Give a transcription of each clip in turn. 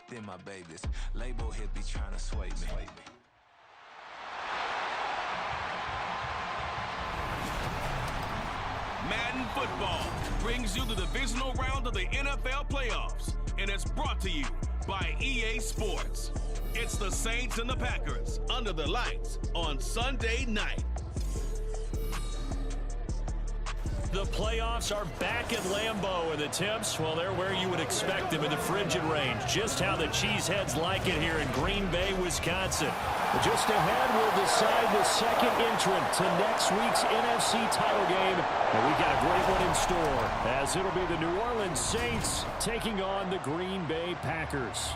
Then my babies, label hippie trying to sway me. Madden Football brings you the divisional round of the NFL playoffs, and it's brought to you by EA Sports. It's the Saints and the Packers under the lights on Sunday night. The playoffs are back at Lambeau, and the temps, well, they're where you would expect them in the frigid range. Just how the Cheeseheads like it here in Green Bay, Wisconsin. Just ahead, we'll decide the second entrant to next week's NFC title game. And we've got a great one in store, as it'll be the New Orleans Saints taking on the Green Bay Packers.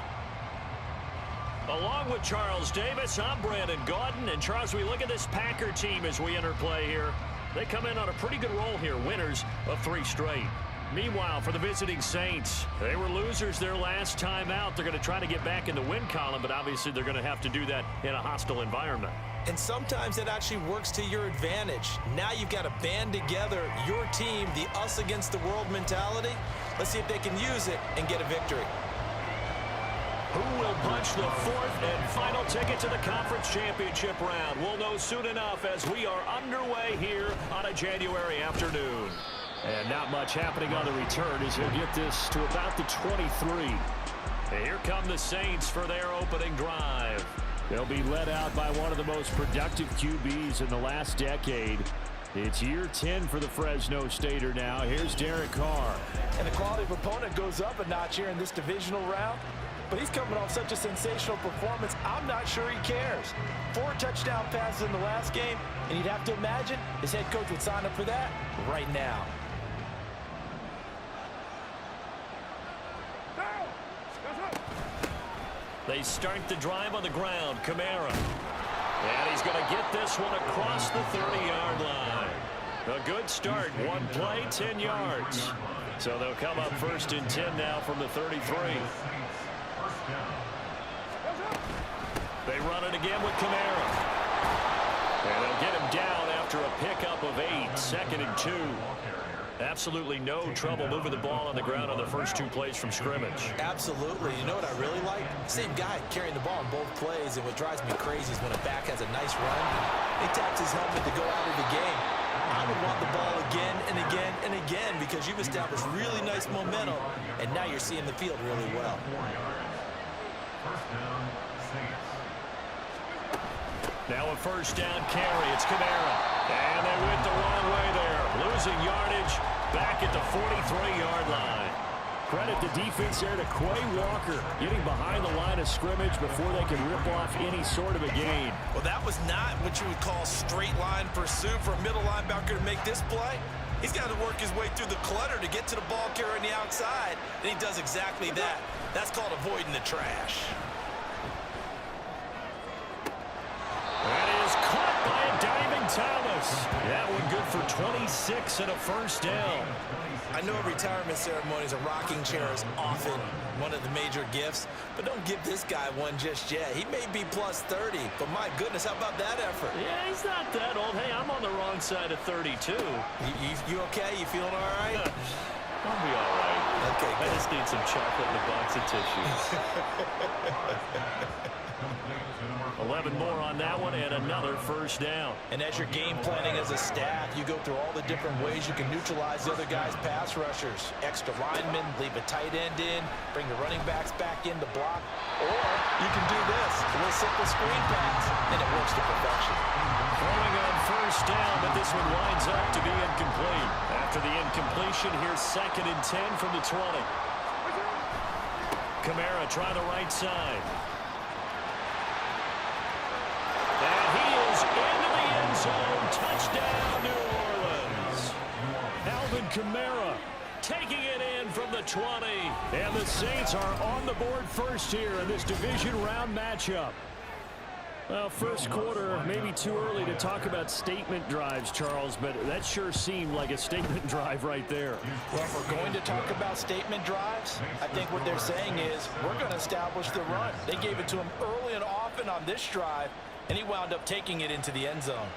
Along with Charles Davis, I'm Brandon Gaudin. And Charles, we look at this Packer team as we enter play here. They come in on a pretty good roll here, winners of 3 straight. Meanwhile, for the visiting Saints, they were losers their last time out. They're going to try to get back in the win column, but obviously they're going to have to do that in a hostile environment. And sometimes it actually works to your advantage. Now you've got to band together your team, the us against the world mentality. Let's see if they can use it and get a victory. Who will punch the 4th and final ticket to the conference championship round? We'll know soon enough as we are underway here on a January afternoon. And not much happening on the return as he'll get this to about the 23. And here come the Saints for their opening drive. They'll be led out by one of the most productive QBs in the last decade. It's year 10 for the Fresno Stater now. Here's Derek Carr. And the quality of opponent goes up a notch here in this divisional round. But he's coming off such a sensational performance, I'm not sure he cares. 4 touchdown passes in the last game, and you'd have to imagine his head coach would sign up for that right now. They start the drive on the ground. Kamara. And he's going to get this one across the 30-yard line. A good start. One play, 10 yards. So they'll come up 1st and 10 now from the 33. They run it again with Kamara. And they'll get him down after a pickup of 8. 2nd and 2. Absolutely no trouble moving the ball on the ground on the first 2 plays from scrimmage. Absolutely. You know what I really like? Same guy carrying the ball in both plays, and what drives me crazy is when a back has a nice run, he taps his helmet to go out of the game. I would want the ball again and again and again because you've established really nice momentum, and now you're seeing the field really well. Now a 1st down carry. It's Kamara. And they went the wrong way there. Losing yardage back at the 43-yard line. Credit the defense there to Quay Walker getting behind the line of scrimmage before they can rip off any sort of a gain. Well, that was not what you would call straight line pursuit for a middle linebacker to make this play. He's got to work his way through the clutter to get to the ball carrier on the outside, and he does exactly that. That's called avoiding the trash. That is caught by a diving Thomas. That one good for 26 and a 1st down. I know at retirement ceremonies a rocking chair is often one of the major gifts, but don't give this guy one just yet. He may be plus 30, but my goodness, how about that effort? Yeah, he's not that old. Hey, I'm on the wrong side of 32. You okay? You feeling all right? I'll be all right. Okay, I just need some chocolate and a box of tissues. 11 more on that one and another 1st down. And as you're game planning as a staff, you go through all the different ways you can neutralize the other guy's pass rushers. Extra linemen, leave a tight end in, bring the running backs back in to block. Or you can do this, a little simple screen pass, and it works to perfection. Throwing on 1st down, but this one winds up to be incomplete. After the incompletion, here's 2nd and 10 from the 20. Kamara trying the right side. And he is into the end zone. Touchdown, New Orleans. Alvin Kamara taking it in from the 20. And the Saints are on the board first here in this division round matchup. Well, first quarter, maybe too early to talk about statement drives, Charles, but that sure seemed like a statement drive right there. Well, if we're going to talk about statement drives, I think what they're saying is we're going to establish the run. They gave it to him early and often on this drive, and he wound up taking it into the end zone.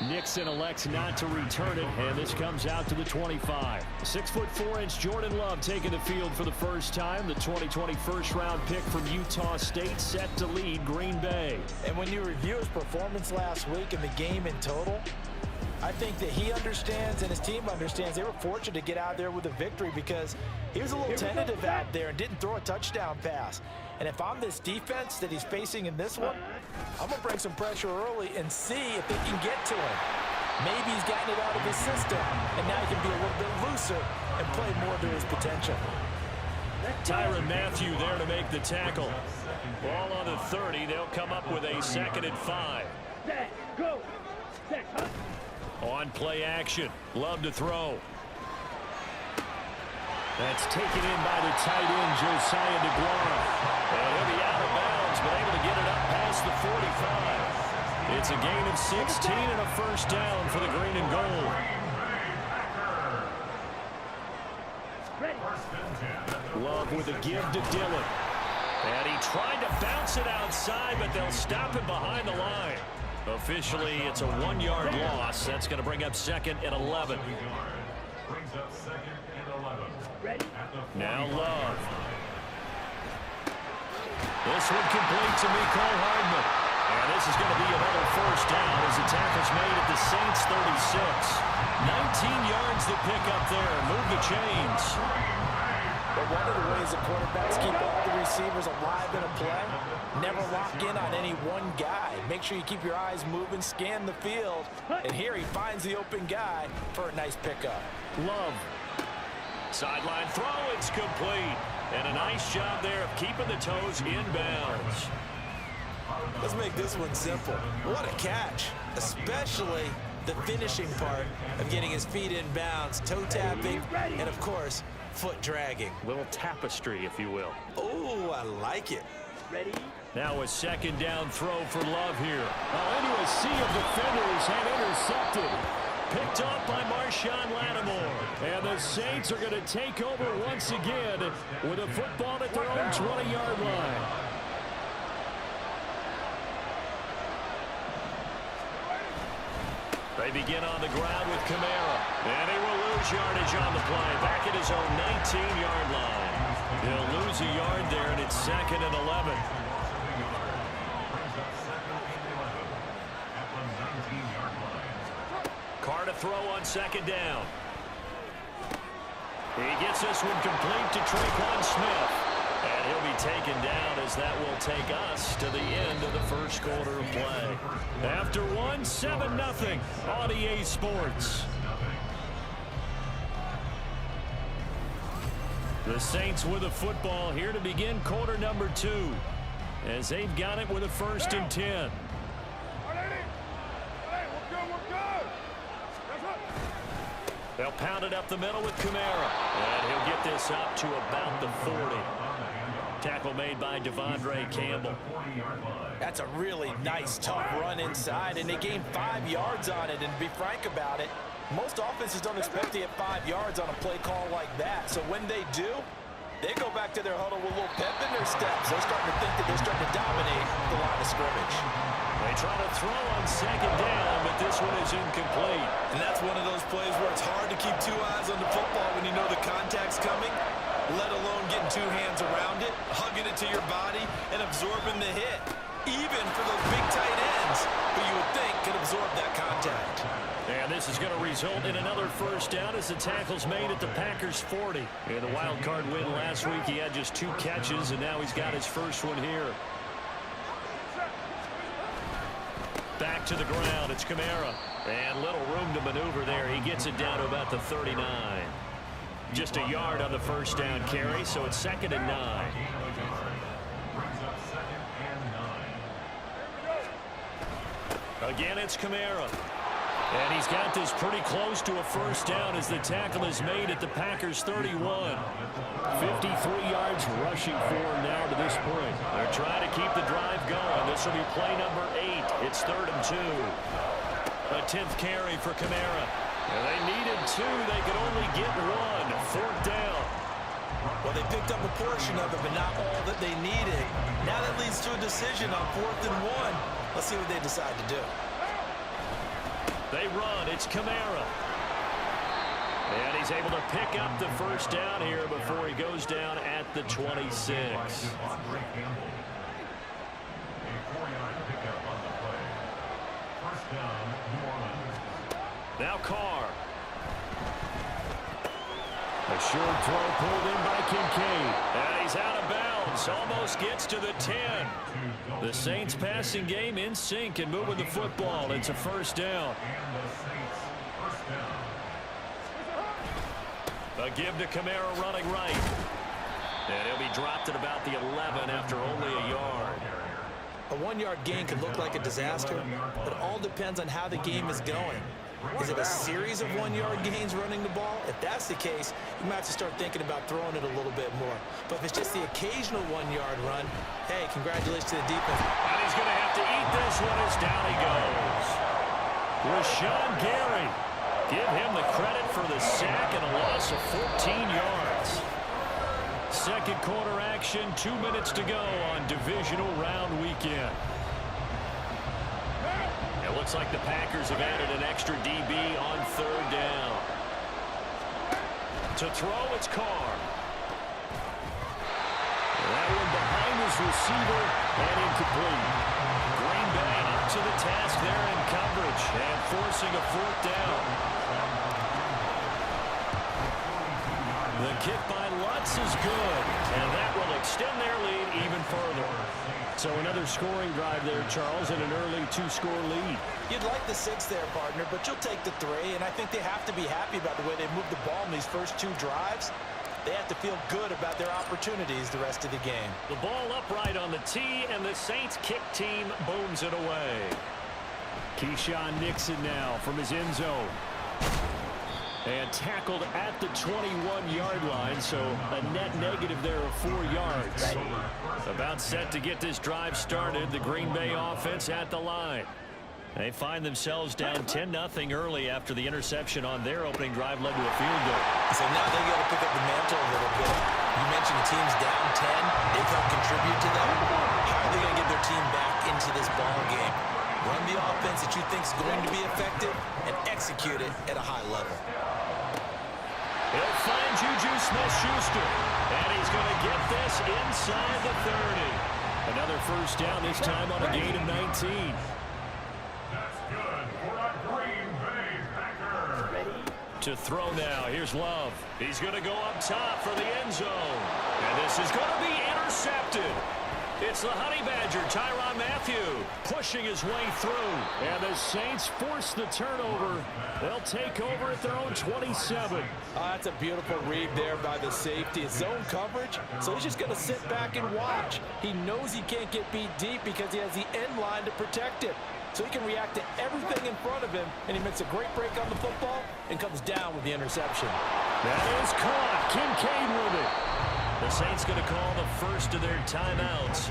Nixon elects not to return it, and this comes out to the 25. 6'4" Jordan Love taking the field for the first time. The 2020 first-round pick from Utah State set to lead Green Bay. And when you review his performance last week and the game in total, I think that he understands and his team understands they were fortunate to get out there with a victory because he was a little tentative out there and didn't throw a touchdown pass. And if I'm this defense that he's facing in this one, I'm going to bring some pressure early and see if they can get to him. Maybe he's gotten it out of his system, and now he can be a little bit looser and play more to his potential. Tyrann Mathieu there to make the tackle. Ball on the 30. They'll come up with a 2nd and 5. Go. On play action. Love to throw. That's taken in by the tight end, Josiah DeGuara. And he'll be out of bounds, but able to get it up past the 45. It's a gain of 16 and a first down for the green and gold. Love with a give to Dillon. And he tried to bounce it outside, but they'll stop him behind the line. Officially, it's a 1-yard loss. That's going to bring up 2nd and 11. Now Love. This one complete to Mecole Hardman. And this is going to be another first down as the tackle's made at the Saints 36. 19 yards to pick up there. Move the chains. But one of the ways the quarterbacks keep all the receivers alive in a play, never lock in on any one guy. Make sure you keep your eyes moving, scan the field. And here he finds the open guy for a nice pickup. Love. Sideline throw, it's complete. And a nice job there of keeping the toes inbounds. Let's make this one simple. What a catch, especially the finishing part of getting his feet in bounds, toe tapping, and of course, foot dragging. Little tapestry, if you will. Oh, I like it. Ready? Now a 2nd down throw for Love here. Into a sea of defenders and intercepted. Picked off by Marshawn Lattimore. And the Saints are going to take over once again with a football at their own 20-yard line. They begin on the ground with Kamara. And he will lose yardage on the play. Back at his own 19-yard line. He'll lose a yard there, and it's 2nd and 11. Carr to throw on 2nd down. He gets this one complete to Tre'Quan Smith. And he'll be taken down as that will take us to the end of the first quarter of play. After 7-0 on EA Sports. The Saints with the football here to begin quarter number 2. As they've got it with a 1st and 10. They'll pound it up the middle with Kamara. And he'll get this up to about the 40. Tackle made by Devondre Campbell. That's a really nice, tough run inside, and they gained 5 yards on it. And to be frank about it, most offenses don't expect to get 5 yards on a play call like that. So when they do, they go back to their huddle with a little pep in their steps. They're starting to think that they're starting to dominate the line of scrimmage. They try to throw on 2nd down, but this one is incomplete. And that's one of those plays where it's hard to keep 2 eyes on the football when you know the contact's coming, let alone getting 2 hands around it, hugging it to your body, and absorbing the hit. Even for those big tight ends who you would think could absorb that contact. And this is going to result in another first down as the tackle's made at the Packers' 40. In the wild card win last week, he had just 2 catches, and now he's got his first one here. Back to the ground, it's Kamara. And little room to maneuver there. He gets it down to about the 39. Just a yard on the first down carry, so it's 2nd and 9. Again, it's Kamara. And he's got this pretty close to a first down as the tackle is made at the Packers' 31. 53 yards rushing for now to this point. They're trying to keep the drive going. This will be play number 8. It's 3rd and 2. A 10th carry for Kamara. And they needed 2. They could only get 1. 4th down. Well, they picked up a portion of it, but not all that they needed. Now that leads to a decision on 4th and 1. Let's see what they decide to do. They run. It's Kamara. And he's able to pick up the first down here before he goes down at the 26. Now Carr. A short throw pulled in by Kincaid. And he's out of bounds. Almost gets to the 10. The Saints passing game in sync and moving the football. It's a first down. A give to Kamara running right. And he'll be dropped at about the 11 after only a yard. A 1-yard gain could look like a disaster, but it all depends on how the game is going. Is it a series of 1-yard gains running the ball? If that's the case, you might have to start thinking about throwing it a little bit more. But if it's just the occasional 1-yard run, hey, congratulations to the defense. And he's going to have to eat this one as down he goes. Rashawn Gary. Give him the credit for the sack and a loss of 14 yards. Second quarter action, 2 minutes to go on Divisional Round weekend. It looks like the Packers have added an extra DB on third down. To throw, it's Carr. That one behind his receiver and incomplete. Green Bay up to the task there in coverage and forcing a fourth down. The kick by Lutz is good, and that will extend their lead even further. So another scoring drive there, Charles, and an early 2-score lead. You'd like the 6 there, partner, but you'll take the 3, and I think they have to be happy about the way they moved the ball in these first 2 drives. They have to feel good about their opportunities the rest of the game. The ball upright on the tee, and the Saints kick team booms it away. Keyshawn Nixon now from his end zone. And tackled at the 21-yard line, so a net negative there of 4 yards. About set to get this drive started, the Green Bay offense at the line. They find themselves down 10-0 early after the interception on their opening drive led to a field goal. So now they got to pick up the mantle a little bit. You mentioned the team's down 10. They've helped contribute to that. How are they going to get their team back into this ball game? Run the offense that you think is going to be effective and execute it at a high level. He'll find Juju Smith-Schuster, and he's going to get this inside the 30. Another first down, this time on a gain of 19. That's good for a Green Bay Packer. To throw now, here's Love. He's going to go up top for the end zone. And this is going to be intercepted. It's the Honey Badger, Tyrann Mathieu, pushing his way through. And the Saints force the turnover. They'll take over at their own 27. That's a beautiful read there by the safety. It's zone coverage, so he's just going to sit back and watch. He knows he can't get beat deep because he has the end line to protect him. So he can react to everything in front of him, and he makes a great break on the football and comes down with the interception. That is caught. Kincaid with it. The Saints going to call the first of their timeouts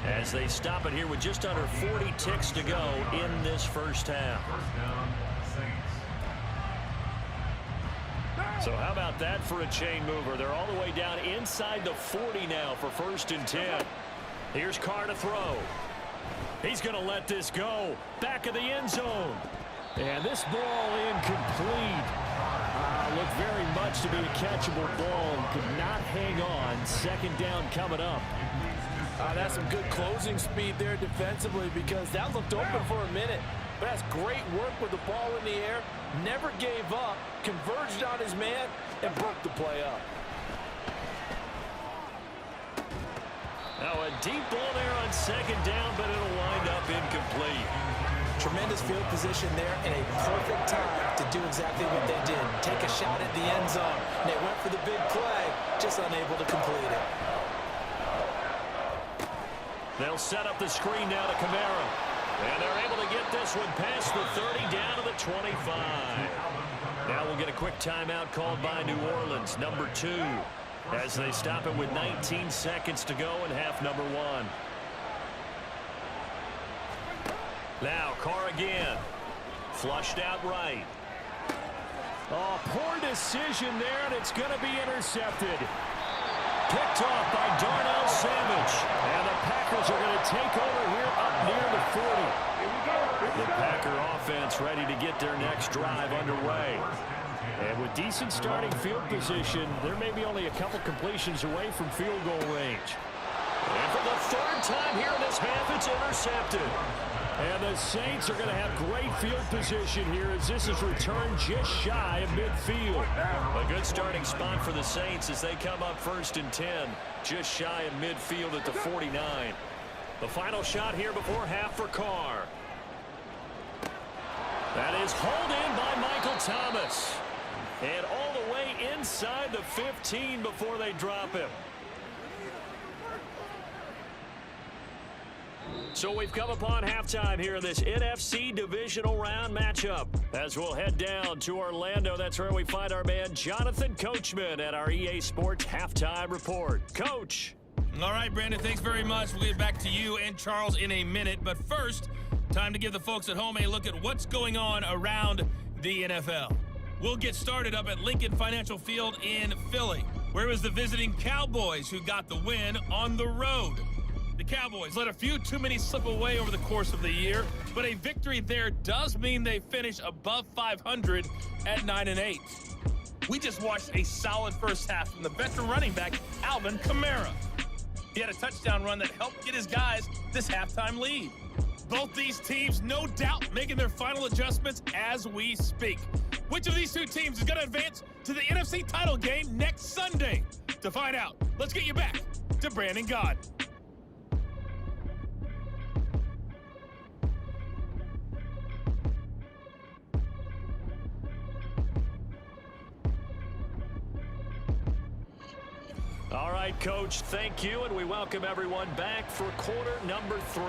as they stop it here with just under 40 ticks to go in this first half. So how about that for a chain mover? They're all the way down inside the 40 now for 1st and 10. Here's Carr to throw. He's going to let this go. Back of the end zone. And this ball incomplete. Looked very much to be a catchable ball and could not hang on. 2nd down coming up. That's some good closing speed there defensively because that looked open for a minute. But that's great work with the ball in the air. Never gave up, converged on his man, and broke the play up. Now a deep ball there on 2nd down, but it'll wind up incomplete. Tremendous field position there and a perfect time to do exactly what they did. Take a shot at the end zone. And they went for the big play, just unable to complete it. They'll set up the screen now to Kamara. And they're able to get this one past the 30 down to the 25. Now we'll get a quick timeout called by New Orleans, number 2, as they stop it with 19 seconds to go in half number 1. Now Carr again. Flushed out right. Oh, poor decision there, and it's going to be intercepted. Picked off by Darnell Savage. And the Packers are going to take over here up near the 40. The Packer offense ready to get their next drive underway. And with decent starting field position, there may be only a couple completions away from field goal range. And for the third time here in this half, it's intercepted. And the Saints are going to have great field position here as this is returned just shy of midfield. A good starting spot for the Saints as they come up 1st and 10, just shy of midfield at the 49. The final shot here before half for Carr. That is hauled in by Michael Thomas. And all the way inside the 15 before they drop him. So we've come upon halftime here in this NFC Divisional Round matchup. As we'll head down to Orlando, that's where we find our man Jonathan Coachman at our EA Sports Halftime Report. Coach. All right, Brandon, thanks very much. We'll get back to you and Charles in a minute. But first, time to give the folks at home a look at what's going on around the NFL. We'll get started up at Lincoln Financial Field in Philly, where it was the visiting Cowboys who got the win on the road. The Cowboys let a few too many slip away over the course of the year, but a victory there does mean they finish above 500 at 9-8. We just watched a solid first half from the veteran running back, Alvin Kamara. He had a touchdown run that helped get his guys this halftime lead. Both these teams, no doubt, making their final adjustments as we speak. Which of these two teams is going to advance to the NFC title game next Sunday? To find out, let's get you back to Brandon God. All right, Coach, thank you, and we welcome everyone back for quarter number 3.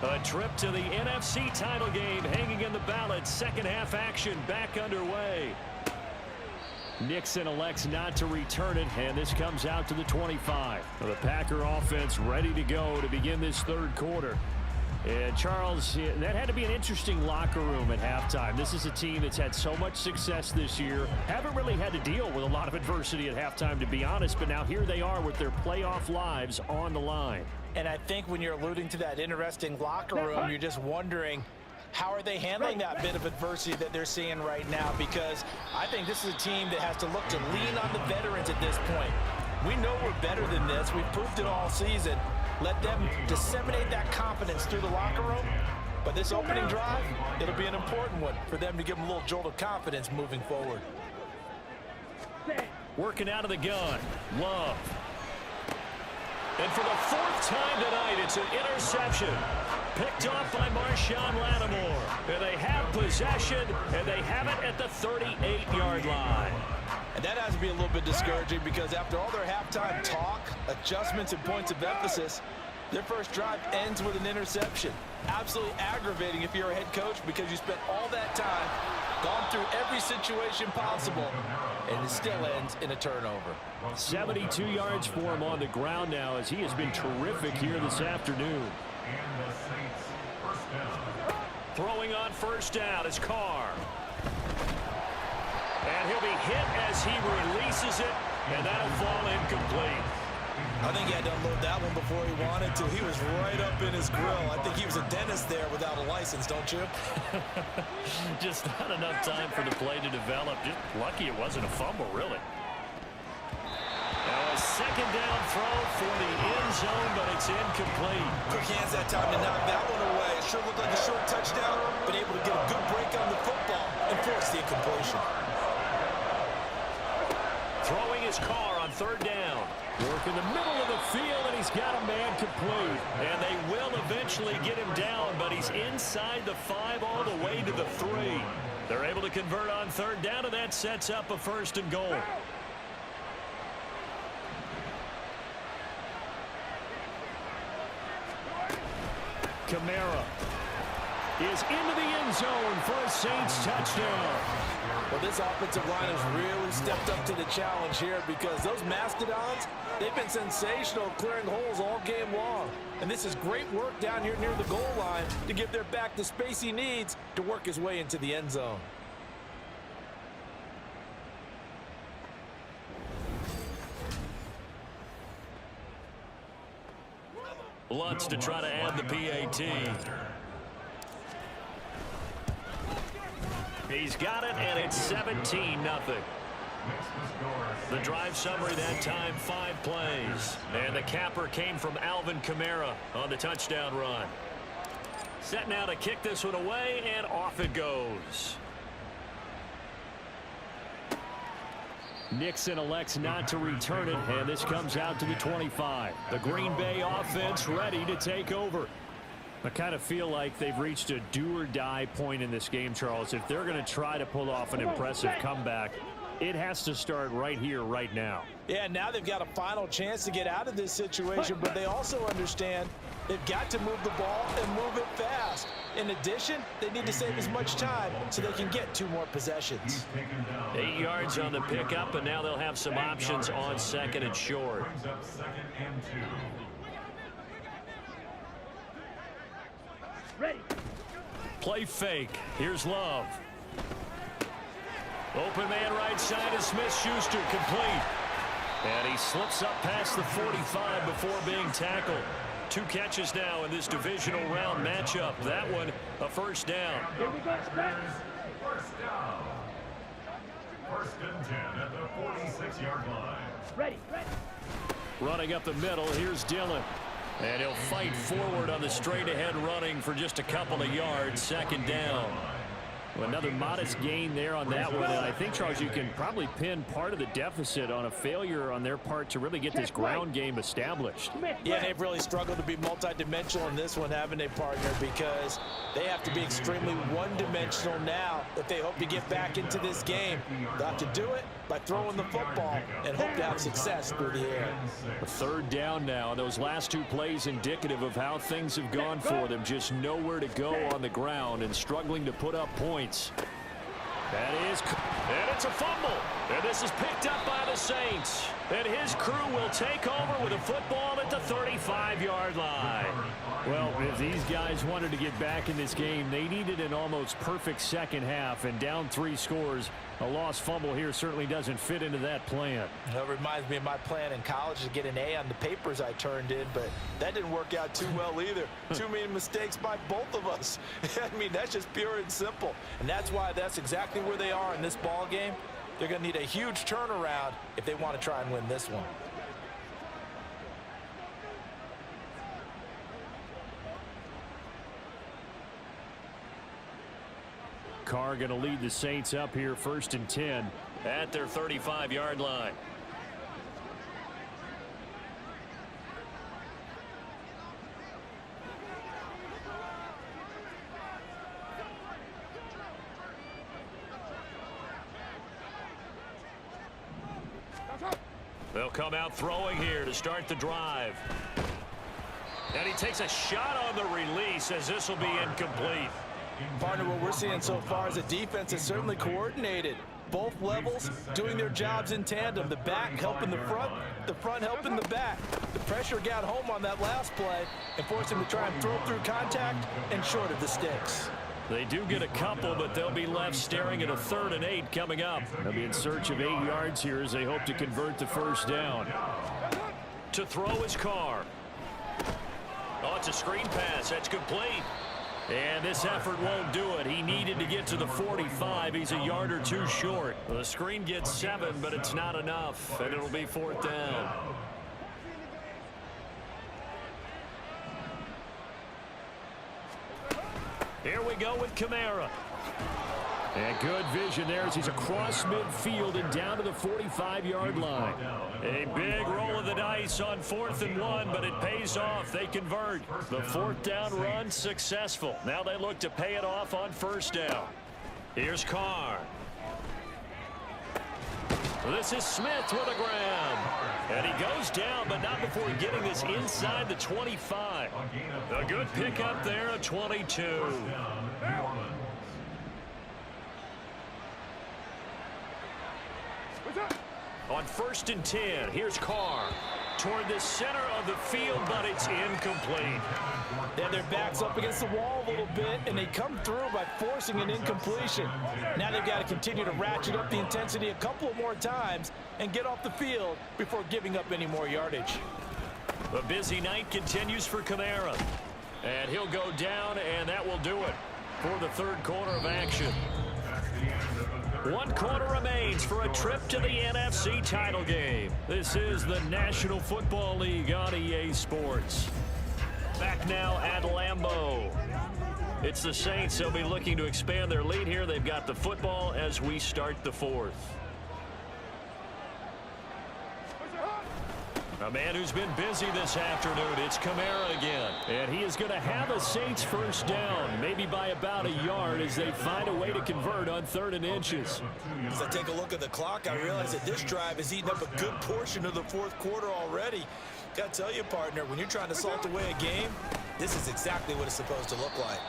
A trip to the NFC title game hanging in the balance. Second half action back underway. Nixon elects not to return it, and this comes out to the 25. The Packer offense ready to go to begin this third quarter. And Charles, that had to be an interesting locker room at halftime. This is a team that's had so much success this year. Haven't really had to deal with a lot of adversity at halftime, to be honest, but now here they are with their playoff lives on the line. And I think when you're alluding to that interesting locker room, you're just wondering, how are they handling that bit of adversity that they're seeing right now? Because I think this is a team that has to look to lean on the veterans at this point. We know we're better than this. We've proved it all season. Let them disseminate that confidence through the locker room. But this opening drive, it'll be an important one for them to give them a little jolt of confidence moving forward. Working out of the gun, Love. And for the fourth time tonight, it's an interception. Picked off by Marshawn Lattimore. And they have possession, and they have it at the 38-yard line. And that has to be a little bit discouraging because after all their halftime talk, adjustments, and points of emphasis, their first drive ends with an interception. Absolutely aggravating if you're a head coach because you spent all that time, gone through every situation possible, and it still ends in a turnover. 72 yards for him on the ground now as he has been terrific here this afternoon. Throwing on first down is Carr. And he'll be hit as he releases it, and that'll fall incomplete. I think he had to unload that one before he wanted to. He was right up in his grill. I think he was a dentist there without a license, don't you? Just not enough time for the play to develop. Just lucky it wasn't a fumble, really. Now a second down throw for the end zone, but it's incomplete. Quick hands that time to knock that one away. It sure looked like a short touchdown, but able to get a good break on the football and force the incompletion. Throwing is Carr on third down. Work in the middle of the field, and he's got a man complete. And they will eventually get him down, but he's inside the 5 all the way to the 3. They're able to convert on third down, and that sets up a 1st and goal. Kamara is into the end zone for a Saints touchdown. Well, this offensive line has really stepped up to the challenge here because those Mastodons, they've been sensational clearing holes all game long. And this is great work down here near the goal line to give their back the space he needs to work his way into the end zone. Lutz to try to add the PAT. He's got it, and it's 17-0. The drive summary that time, 5 plays. And the capper came from Alvin Kamara on the touchdown run. Set now to kick this one away, and off it goes. Nixon elects not to return it, and this comes out to the 25. The Green Bay offense ready to take over. I kind of feel like they've reached a do-or-die point in this game, Charles. If they're going to try to pull off an impressive comeback, it has to start right here, right now. Yeah, now they've got a final chance to get out of this situation, but they also understand they've got to move the ball and move it fast. In addition, they need to save as much time so they can get 2 more possessions. 8 yards on the pickup, and now they'll have some options on 2nd and short. Ready. Play fake. Here's Love. Open man right side is Smith-Schuster, complete. And he slips up past the 45 before being tackled. 2 catches now in this divisional round matchup. That one, a 1st down. Here we go, stretch. 1st down. 1st and 10 at the 46-yard line. Ready, ready. Running up the middle, here's Dillon. And he'll fight forward on the straight-ahead running for just a couple of yards. 2nd down. Well, another modest gain there on that one. And I think, Charles, you can probably pin part of the deficit on a failure on their part to really get this ground game established. Yeah, they've really struggled to be multidimensional in this one, haven't they, partner? Because they have to be extremely one-dimensional now if they hope to get back into this game. They'll have to do it by throwing the football and hope to have success through the air. A 3rd down now. Those last 2 plays indicative of how things have gone for them. Just nowhere to go on the ground and struggling to put up points. And it's a fumble. And this is picked up by the Saints. And his crew will take over with a football at the 35-yard line. Well, if these guys wanted to get back in this game, they needed an almost perfect second half. And down 3 scores, a lost fumble here certainly doesn't fit into that plan. It reminds me of my plan in college to get an A on the papers I turned in, but that didn't work out too well either. Too many mistakes by both of us. I mean, that's just pure and simple. And that's why that's exactly where they are in this ball game. They're going to need a huge turnaround if they want to try and win this one. Carr going to lead the Saints up here 1st and 10 at their 35-yard line. They'll come out throwing here to start the drive. And he takes a shot on the release as this will be incomplete. Partner, what we're seeing so far is a defense that's certainly coordinated. Both levels doing their jobs in tandem. The back helping the front helping the back. The pressure got home on that last play and forced him to try and throw through contact and short of the sticks. They do get a couple, but they'll be left staring at a 3rd and 8 coming up. They'll be in search of 8 yards here as they hope to convert the 1st down. To throw his Carr. Oh, it's a screen pass. That's complete. And this effort won't do it. He needed to get to the 45. He's a yard or 2 short. The screen gets 7, but it's not enough, and it'll be 4th down. Here we go with Kamara. And good vision there as he's across midfield and down to the 45-yard line. A big roll of the dice on 4th and 1, but it pays off. They convert. The 4th down run successful. Now they look to pay it off on 1st down. Here's Carr. This is Smith with a grab. And he goes down, but not before getting this inside the 25. A good pickup there of 22. On 1st and 10, here's Carr. Toward the center of the field, but it's incomplete. They have their backs up against the wall a little bit, and they come through by forcing an incompletion. Now they've got to continue to ratchet up the intensity a couple of more times and get off the field before giving up any more yardage. The busy night continues for Kamara. And he'll go down, and that will do it for the 3rd quarter of action. 1 quarter remains for a trip to the NFC title game. This is the National Football League on EA Sports. Back now at Lambeau. It's the Saints. They'll be looking to expand their lead here. They've got the football as we start the 4th. A man who's been busy this afternoon, it's Kamara again. And he is going to have a Saints 1st down, maybe by about a yard as they find a way to convert on 3rd and inches. As I take a look at the clock, I realize that this drive has eaten up a good portion of the 4th quarter already. Got to tell you, partner, when you're trying to salt away a game, this is exactly what it's supposed to look like.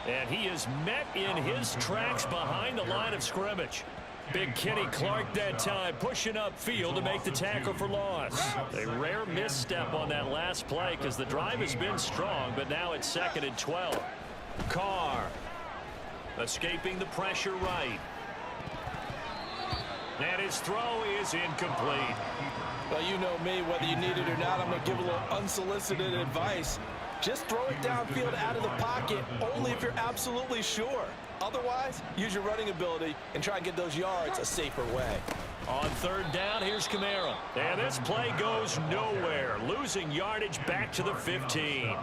And he is met in his tracks behind the line of scrimmage. Big Kenny Clark that time pushing upfield to make the tackle for loss. A rare misstep on that last play because the drive has been strong, but now it's 2nd and 12. Carr escaping the pressure right. And his throw is incomplete. Well, you know me, whether you need it or not, I'm going to give a little unsolicited advice. Just throw it downfield out of the pocket, only if you're absolutely sure. Otherwise, use your running ability and try and get those yards a safer way. On 3rd down, here's Kamara. And this play goes nowhere, losing yardage back to the 15.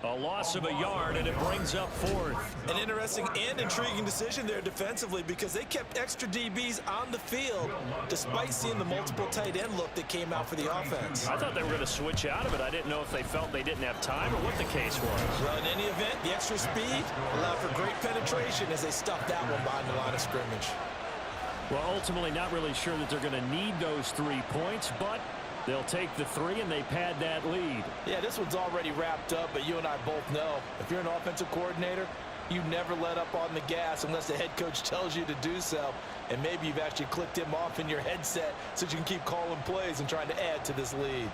A loss of a yard, and it brings up 4th. An interesting and intriguing decision there defensively because they kept extra DBs on the field despite seeing the multiple tight end look that came out for the offense. I thought they were going to switch out of it. I didn't know if they felt they didn't have time or what the case was. Well, in any event, the extra speed allowed for great penetration as they stuffed that one behind the line of scrimmage. Well, ultimately not really sure that they're going to need those 3 points, but they'll take the 3 and they pad that lead. Yeah, this one's already wrapped up, but you and I both know if you're an offensive coordinator, you never let up on the gas unless the head coach tells you to do so. And maybe you've actually clicked him off in your headset so you can keep calling plays and trying to add to this lead.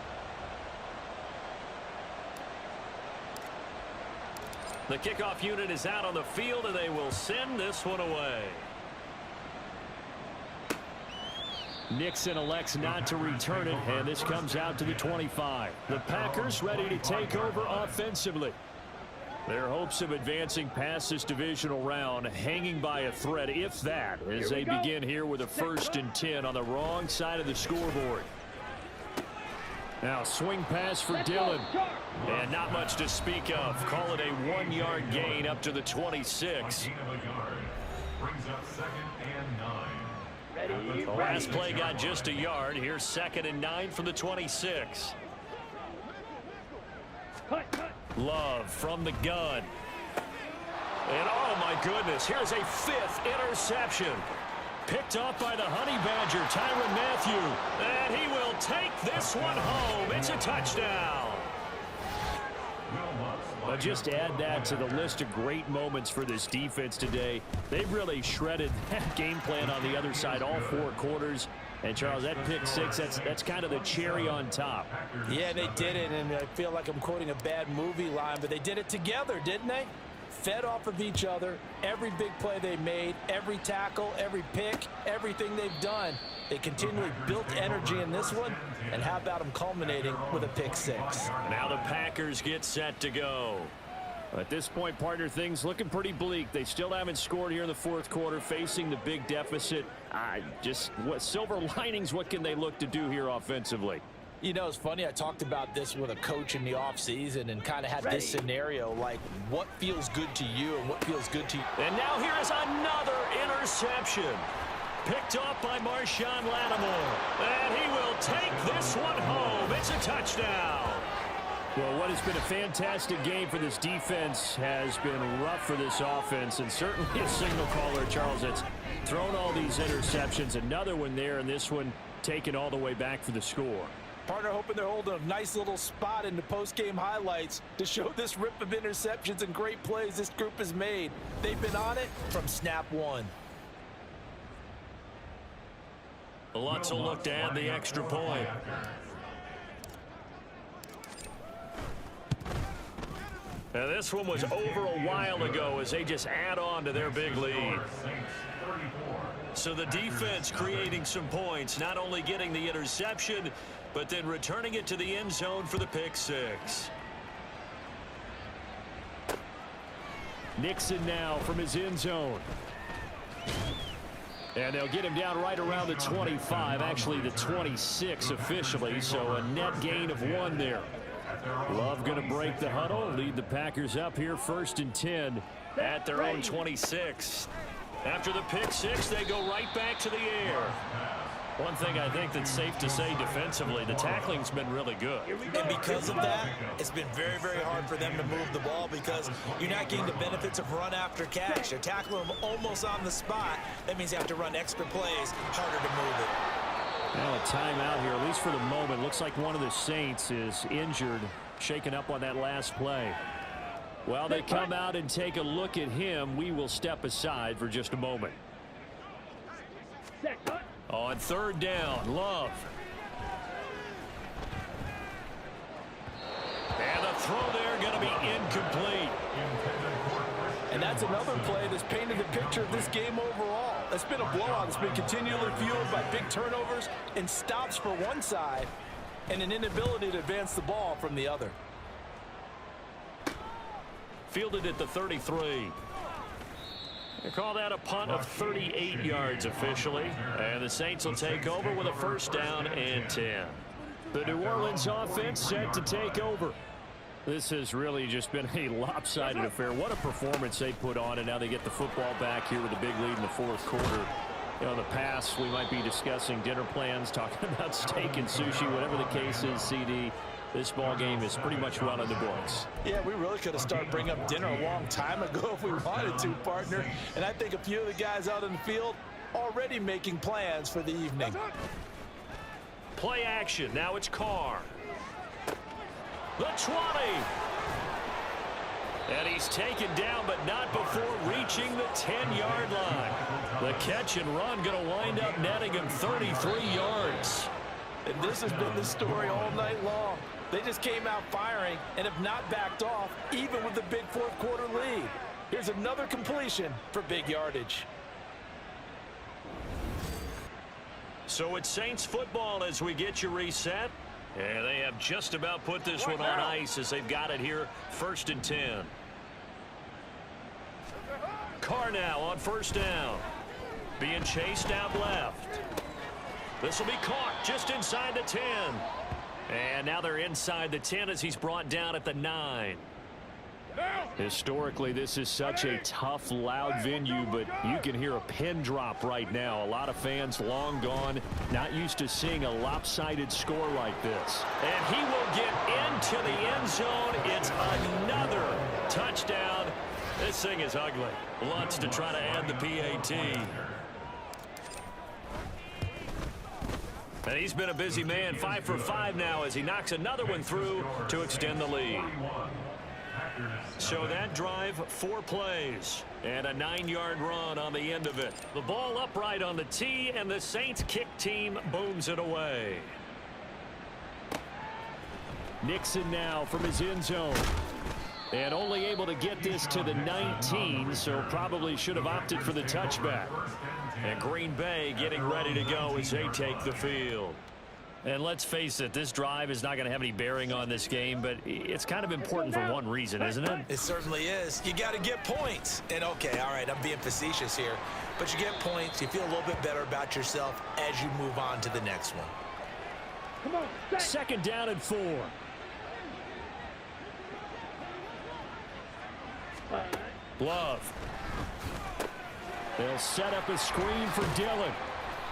The kickoff unit is out on the field, and they will send this one away. Nixon elects not to return it, and this comes out to the 25. The Packers ready to take over offensively. Their hopes of advancing past this divisional round hanging by a thread, if that, as they begin here with a 1st and 10 on the wrong side of the scoreboard. Now swing pass for Dillon. And not much to speak of. Call it a 1-yard gain up to the 26. Brings up 2nd and 9. The last play got just a yard. Here's 2nd and 9 from the 26. Love from the gun. And oh my goodness, here's a 5th interception. Picked off by the Honey Badger, Tyrann Mathieu. And he will take this one home. It's a touchdown. But just add that to the list of great moments for this defense today. They've really shredded that game plan on the other side all 4 quarters. And, Charles, that pick 6, that's kind of the cherry on top. Yeah, they did it, and I feel like I'm quoting a bad movie line, but they did it together, didn't they? Fed off of each other, every big play they made, every tackle, every pick, everything they've done. They continually built energy in this one, and how about them culminating with a pick 6? Now the Packers get set to go. At this point, partner, things looking pretty bleak. They still haven't scored here in the 4th quarter, facing the big deficit. Just what silver linings, what can they look to do here offensively? You know, it's funny, I talked about this with a coach in the offseason and kind of had this scenario, like what feels good to you and what feels good to you. And now here is another interception. Picked off by Marshawn Lattimore. And he will take this one home. It's a touchdown. Well, what has been a fantastic game for this defense has been rough for this offense, and certainly a signal caller, Charles, that's thrown all these interceptions. Another one there, and this one taken all the way back for the score. Partner hoping they're holding a nice little spot in the post-game highlights to show this rip of interceptions and great plays this group has made. They've been on it from snap one. Lutz will look to add the extra point. And this one was over a while ago as they just add on to their big lead. So the defense creating some points, not only getting the interception, but then returning it to the end zone for the pick six. Nixon now from his end zone. And they'll get him down right around the 25, actually the 26 officially, so a net gain of 1 there. Love going to break the huddle, lead the Packers up here 1st and 10 at their own 26. After the pick six, they go right back to the air. One thing I think that's safe to say defensively, the tackling's been really good. And because of that, it's been very, very hard for them to move the ball because you're not getting the benefits of run after catch. They're tackling them almost on the spot. That means you have to run extra plays, harder to move it. Now a timeout here, at least for the moment. Looks like one of the Saints is injured, shaken up on that last play. Well, they come out and take a look at him. We will step aside for just a moment. On 3rd down, Love. And the throw there going to be incomplete. And that's another play that's painted the picture of this game overall. It's been a blowout. It's been continually fueled by big turnovers and stops for one side and an inability to advance the ball from the other. Fielded at the 33. They call that a punt of 38 yards officially. And the Saints will take over with a 1st down and 10. The New Orleans offense set to take over. This has really just been a lopsided affair. What a performance they put on, and now they get the football back here with a big lead in the 4th quarter. You know, in the past, we might be discussing dinner plans, talking about steak and sushi, whatever the case is, CD. This ball game is pretty much well in the books. Yeah, we really could have started bringing up dinner a long time ago if we wanted to, partner. And I think a few of the guys out in the field already making plans for the evening. Play action. Now it's Carr. The 20. And he's taken down, but not before reaching the 10-yard line. The catch and run going to wind up netting him 33 yards. And this has been the story all night long. They just came out firing and have not backed off, even with the big 4th quarter lead. Here's another completion for big yardage. So it's Saints football as we get you reset. And they have just about put this one on ice as they've got it here 1st and 10. Carr now on 1st down. Being chased out left. This will be caught just inside the 10. And now they're inside the 10 as he's brought down at the 9. Historically, this is such a tough, loud venue, but you can hear a pin drop right now. A lot of fans long gone, not used to seeing a lopsided score like this. And he will get into the end zone. It's another touchdown. This thing is ugly. Lutz to try to add the PAT. And he's been a busy man, 5 for 5 now as he knocks another one through to extend the lead. So that drive, 4 plays and a 9-yard run on the end of it. The ball upright on the tee, and the Saints kick team booms it away. Nixon now from his end zone. And only able to get this to the 19, so probably should have opted for the touchback. And Green Bay getting ready to go as they take the field. And let's face it, this drive is not going to have any bearing on this game, but it's kind of important for one reason, isn't it? It certainly is. You got to get points. And okay, all right, I'm being facetious here, but you get points, you feel a little bit better about yourself as you move on to the next one. Come on, set. Second down and 4. Love. They'll set up a screen for Dillon.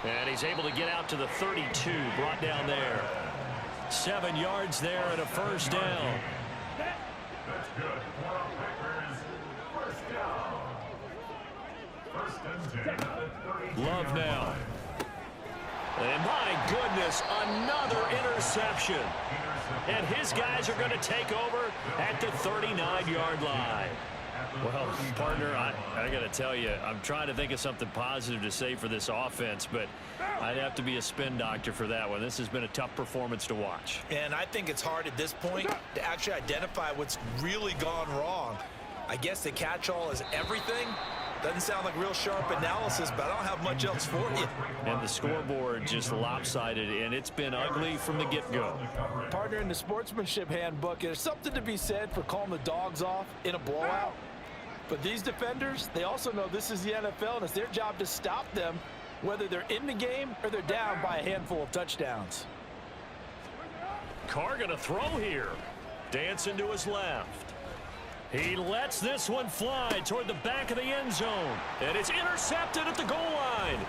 And he's able to get out to the 32, brought down there. 7 yards there and a first down. That's good. For our Packers, first down. First and 10 at the 32. Love now. And my goodness, another interception. And his guys are going to take over at the 39-yard line. Well, partner, I got to tell you, I'm trying to think of something positive to say for this offense, but I'd have to be a spin doctor for that one. This has been a tough performance to watch. And I think it's hard at this point to actually identify what's really gone wrong. I guess the catch-all is everything. Doesn't sound like real sharp analysis, but I don't have much else for you. And the scoreboard just lopsided, and it's been ugly from the get-go. Partner, in the sportsmanship handbook, there's something to be said for calling the dogs off in a blowout. But these defenders, they also know this is the NFL, and it's their job to stop them, whether they're in the game or they're down by a handful of touchdowns. Carr going to throw here. Dancing to his left. He lets this one fly toward the back of the end zone. And it's intercepted at the goal line.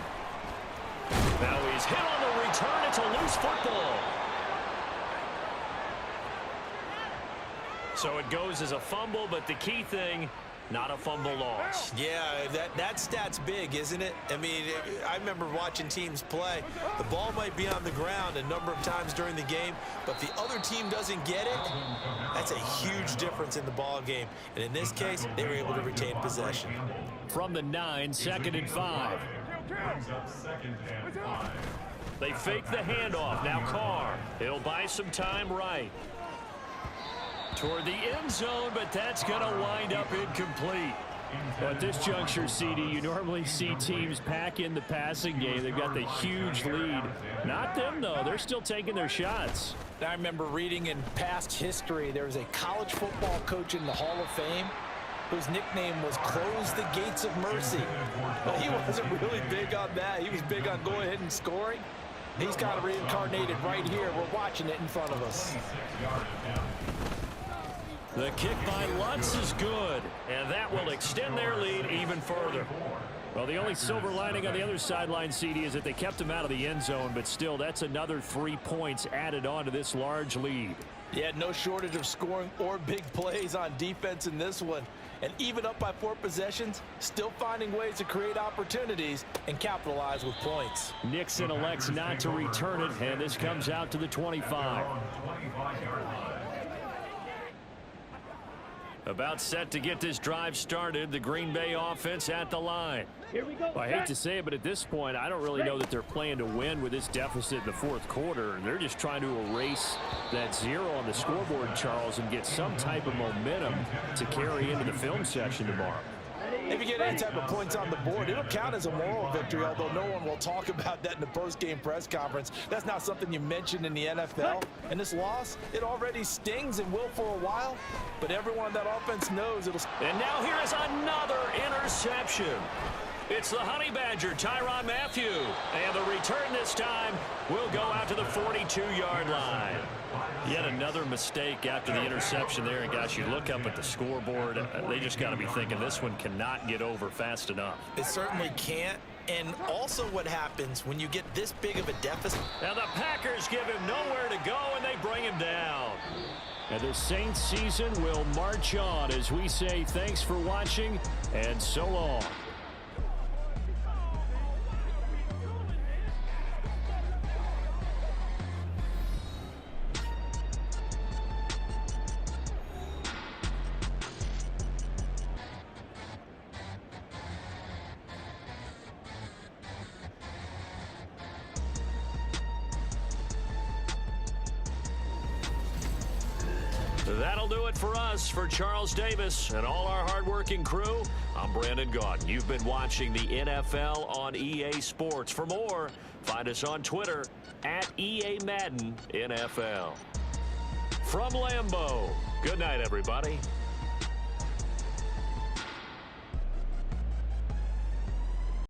Now he's hit on the return. It's a loose football. So it goes as a fumble, but the key thing, not a fumble loss. Yeah, that stat's big, isn't it? I mean, I remember watching teams play. The ball might be on the ground a number of times during the game, but the other team doesn't get it. That's a huge difference in the ball game. And in this case, they were able to retain possession. From the 9, 2nd and 5. They fake the handoff. Now Carr. It'll buy some time right. Toward the end zone, but that's going to wind up incomplete. Well, at this juncture, CD, you normally see teams pack in the passing game. They've got the huge lead. Not them, though. They're still taking their shots. I remember reading in past history, there was a college football coach in the Hall of Fame whose nickname was Close the Gates of Mercy. But he wasn't really big on that. He was big on going ahead and scoring. He's got it reincarnated right here. We're watching it in front of us. The kick by Lutz is good, and that will extend their lead even further. Well, the only silver lining on the other sideline, CD, is that they kept him out of the end zone, but still, that's another 3 points added on to this large lead. Yeah, no shortage of scoring or big plays on defense in this one. And even up by 4 possessions, still finding ways to create opportunities and capitalize with points. Nixon elects not to return it, and this comes out to the 25. About set to get this drive started, the Green Bay offense at the line. Here we go. Well, I hate to say it, but at this point, I don't really know that they're playing to win with this deficit in the 4th quarter. They're just trying to erase that 0 on the scoreboard, Charles, and get some type of momentum to carry into the film session tomorrow. If you get any type of points on the board, it'll count as a moral victory, although no one will talk about that in the post-game press conference. That's not something you mention in the NFL. And this loss, it already stings and will for a while, but everyone on that offense knows it'll... And now here is another interception. It's the Honey Badger, Tyrann Mathieu. And the return this time will go out to the 42-yard line. Yet another mistake after the interception there. And, gosh, you look up at the scoreboard, they just got to be thinking this one cannot get over fast enough. It certainly can't. And also what happens when you get this big of a deficit. Now the Packers give him nowhere to go, and they bring him down. And the Saints season will march on as we say thanks for watching and so long. That'll do it for us. For Charles Davis and all our hardworking crew, I'm Brandon Gaudin. You've been watching the NFL on EA Sports. For more, find us on Twitter at EA Madden NFL. From Lambeau, good night, everybody.